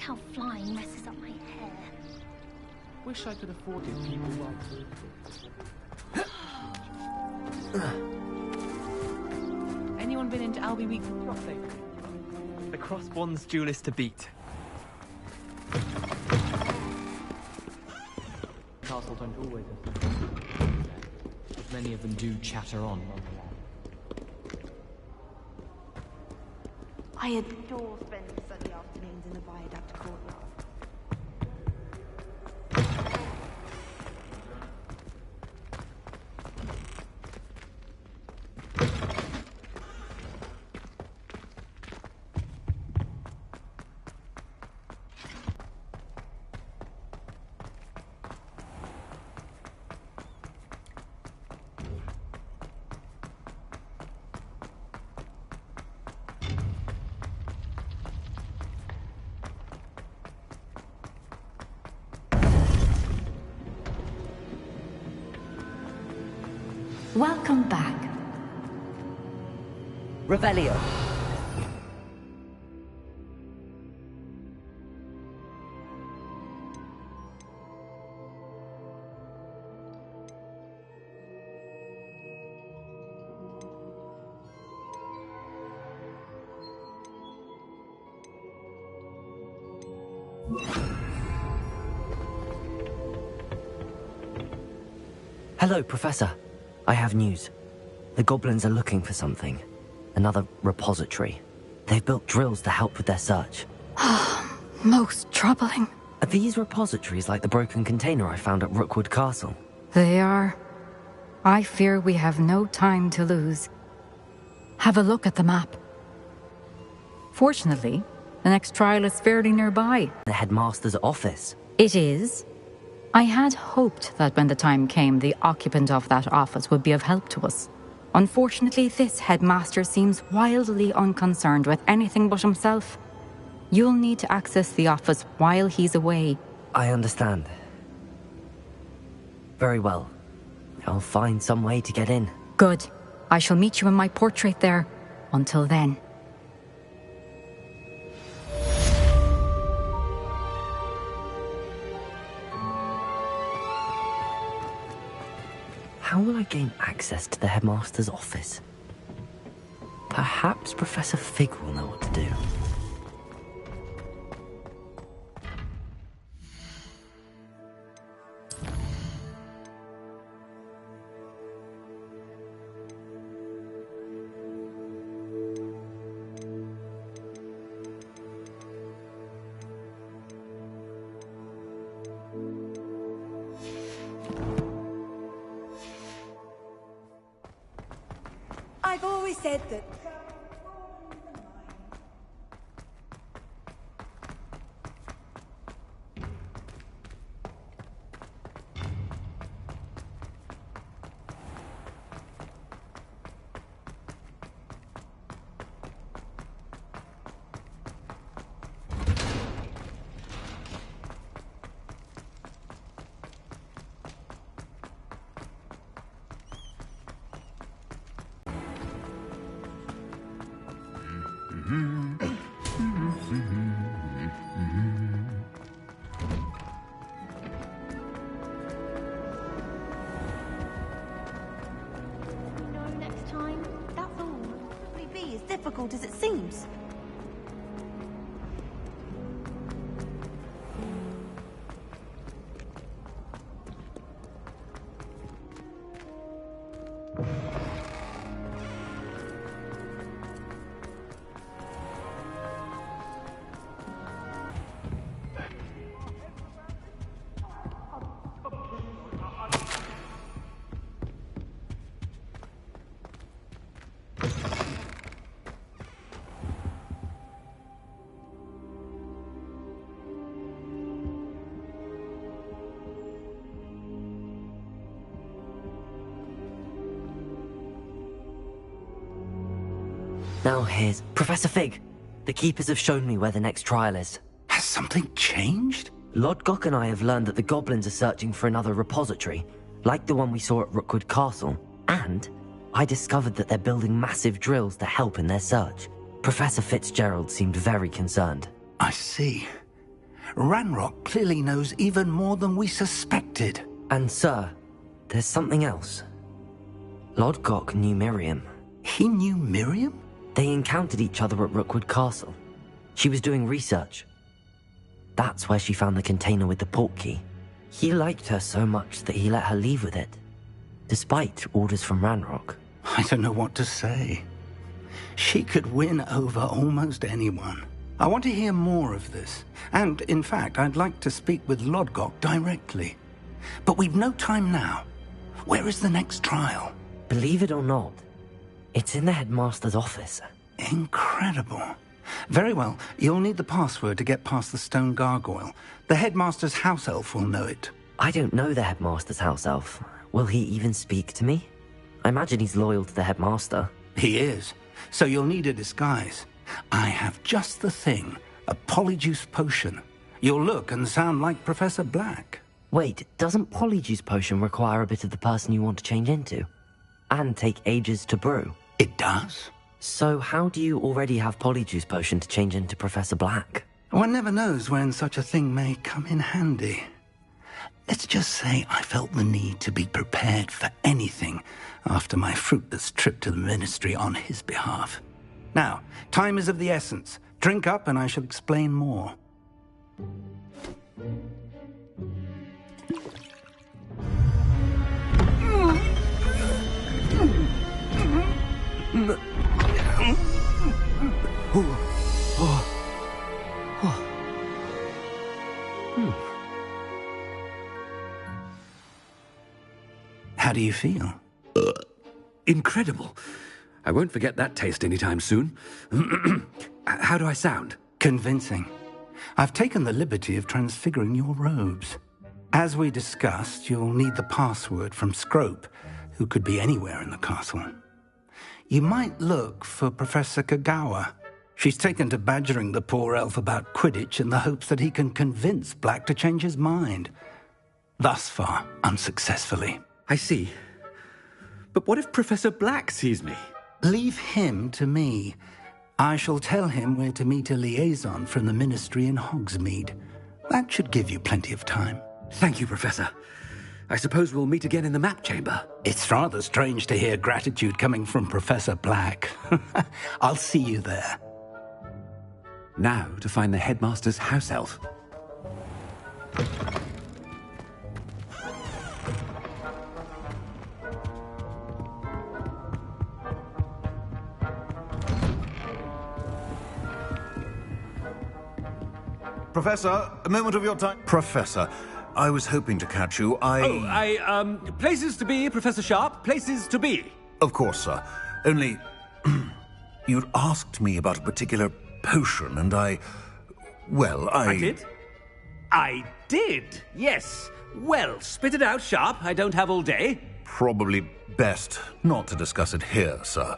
how flying messes up my hair. Wish I could afford it, people like. Anyone been into Albie Week for Plot lately? The Crossbonds duelist to beat. Castle don't always have something, but many of them do chatter on. I adore spending sunny afternoons in the Viaduct courtyard. Welcome back. Revelio. Hello, Professor. I have news. The goblins are looking for something. Another repository. They've built drills to help with their search. Most troubling. Are these repositories like the broken container I found at Rookwood Castle? They are. I fear we have no time to lose. Have a look at the map. Fortunately, the next trial is fairly nearby. The headmaster's office. It is. I had hoped that when the time came, the occupant of that office would be of help to us. Unfortunately, this headmaster seems wildly unconcerned with anything but himself. You'll need to access the office while he's away. I understand. Very well. I'll find some way to get in. Good. I shall meet you in my portrait there. Until then. How will I gain access to the headmaster's office? Perhaps Professor Fig will know what to do. I've always said that. Next time, that's all. Probably be as difficult as it seems. Now here's Professor Fig. The Keepers have shown me where the next trial is. Has something changed? Lodgok and I have learned that the goblins are searching for another repository, like the one we saw at Rookwood Castle. And I discovered that they're building massive drills to help in their search. Professor Fitzgerald seemed very concerned. I see. Ranrock clearly knows even more than we suspected. And sir, there's something else. Lodgok knew Miriam. He knew Miriam? They encountered each other at Rookwood Castle. She was doing research. That's where she found the container with the port key. He liked her so much that he let her leave with it, despite orders from Ranrock. I don't know what to say. She could win over almost anyone. I want to hear more of this. And, in fact, I'd like to speak with Lodgok directly. But we've no time now. Where is the next trial? Believe it or not, it's in the headmaster's office. Incredible. Very well. You'll need the password to get past the stone gargoyle. The headmaster's house elf will know it. I don't know the headmaster's house elf. Will he even speak to me? I imagine he's loyal to the headmaster. He is. So you'll need a disguise. I have just the thing. A polyjuice potion. You'll look and sound like Professor Black. Wait, doesn't Polyjuice Potion require a bit of the person you want to change into? And take ages to brew? It does. So how do you already have Polyjuice Potion to change into Professor Black? One never knows when such a thing may come in handy. Let's just say I felt the need to be prepared for anything after my fruitless trip to the Ministry on his behalf. Now, time is of the essence. Drink up and I shall explain more. How do you feel? Incredible. I won't forget that taste anytime soon. How do I sound? Convincing. I've taken the liberty of transfiguring your robes. As we discussed, you'll need the password from Scrope, who could be anywhere in the castle. You might look for Professor Kagawa. She's taken to badgering the poor elf about Quidditch in the hopes that he can convince Black to change his mind. Thus far, unsuccessfully. I see. But what if Professor Black sees me? Leave him to me. I shall tell him where to meet a liaison from the Ministry in Hogsmeade. That should give you plenty of time. Thank you, Professor. I suppose we'll meet again in the map chamber. It's rather strange to hear gratitude coming from Professor Black. I'll see you there. Now to find the headmaster's house elf. Professor, a moment of your time. Professor, I was hoping to catch you. Places to be, Professor Sharp. Places to be. Of course, sir. Only, you'd asked me about a particular potion, and I did? I did, yes. Well, spit it out, Sharp. I don't have all day. Probably best not to discuss it here, sir.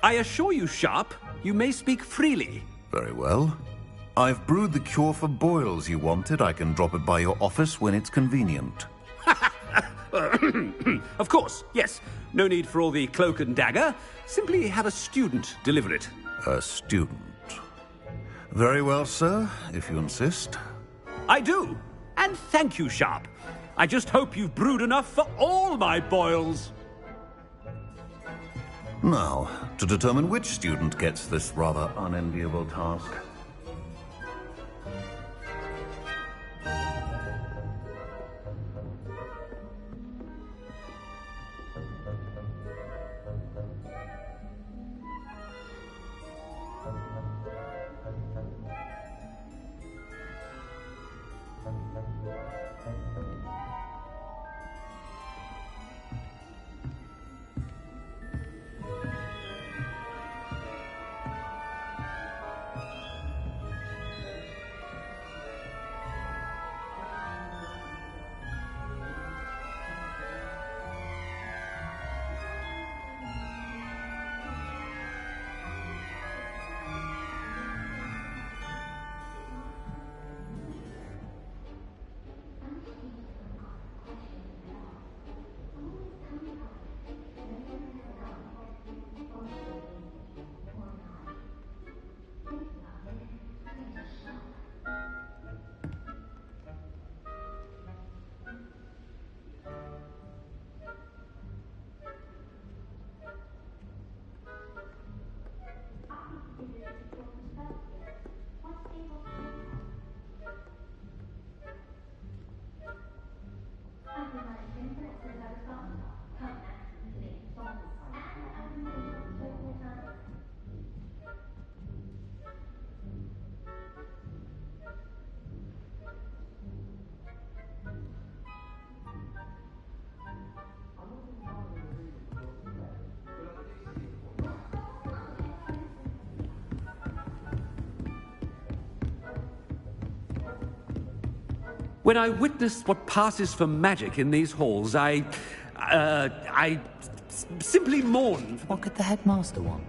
I assure you, Sharp, you may speak freely. Very well. I've brewed the cure for boils you wanted. I can drop it by your office when it's convenient. Of course, yes. No need for all the cloak and dagger. Simply have a student deliver it. A student. Very well, sir, if you insist. I do. And thank you, Sharp. I just hope you've brewed enough for all my boils. Now, to determine which student gets this rather unenviable task. When I witness what passes for magic in these halls, I simply mourn. What could the headmaster want?